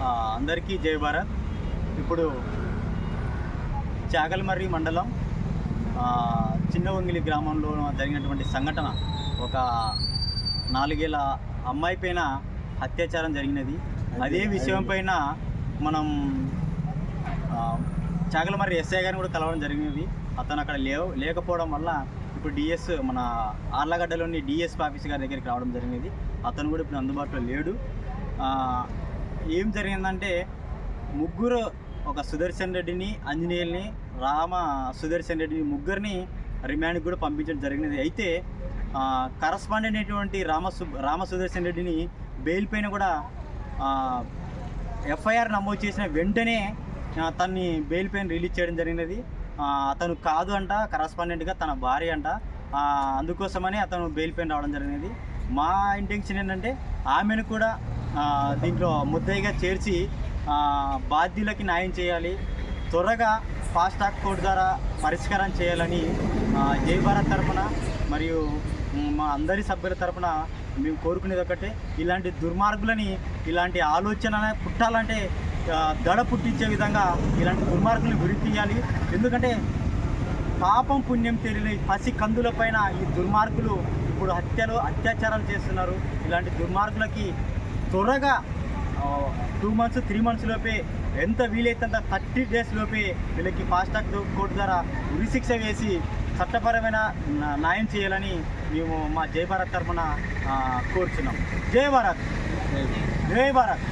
అందరికీ జై భారత్. ఇప్పుడు చాగల్మర్రి మండలం చిన్న వంగిలి గ్రామంలో జరిగినటువంటి సంఘటన, ఒక 4 ఏళ్ల అమ్మాయి పైన అత్యాచారం జరిగినది. అదే విషయం పైన మనం చాగల్మర్రి ఎస్ఐ గారిని కూడా కలవడం జరిగినది. అతను అక్కడ లేకపోవడం వల్ల ఇప్పుడు డిఎస్ మన ఆర్లగడ్డలోని డిఎస్పీ ఆఫీస్ గారి దగ్గరికి రావడం జరిగినది. అతను కూడా ఇప్పుడు అందుబాటులో లేడు. ఏం జరిగిందంటే ముగ్గురు, ఒక సుదర్శన్ రెడ్డిని, ఆంజనేయుల్ని, సుదర్శన్ రెడ్డిని ముగ్గురిని రిమాండ్కి కూడా పంపించడం జరిగినది. అయితే కరస్పాండెంట్ అయినటువంటి రామ సుదర్శన్ రెడ్డిని బెయిల్ పైన కూడా ఎఫ్ఐఆర్ నమోదు చేసిన వెంటనే తన్ని బెయిల్ పైన రిలీజ్ చేయడం జరిగినది. అతను కాదు అంట, కరస్పాండెంట్గా తన భార్య అంట. అందుకోసమని అతను బెయిల్ పైన రావడం జరిగినది. మా ఇంటెన్షన్ ఏంటంటే ఆమెను కూడా దీంట్లో ముద్దాయిగా చేర్చి బాధ్యులకి న్యాయం చేయాలి, త్వరగా ఫాస్ట్ ట్రాక్ కోర్టు ద్వారా పరిష్కారం చేయాలని జై భారత్ తరఫున మరియు మా అందరి సభ్యుల తరఫున మేము కోరుకునేది ఒకటే. ఇలాంటి దుర్మార్గులని, ఇలాంటి ఆలోచన పుట్టాలంటే దడ పుట్టించే విధంగా ఇలాంటి దుర్మార్గులను విడితీయాలి. ఎందుకంటే పాపం పుణ్యం తెలియని పసి కందుల పైన ఈ దుర్మార్గులు ఇప్పుడు అత్యాచారాలు చేస్తున్నారు. ఇలాంటి దుర్మార్గులకి త్వరగా 2 months 3 months లోపే, ఎంత వీలైతే అంత 30 days లోపే వీళ్ళకి ఫాస్ట్ ట్రాక్ కోర్టు ద్వారా ఉరిశిక్ష వేసి చట్టపరమైన న్యాయం చేయాలని మేము మా జై భారత్ తరఫున కోరుచున్నాం. జై భారత్, జై భారత్.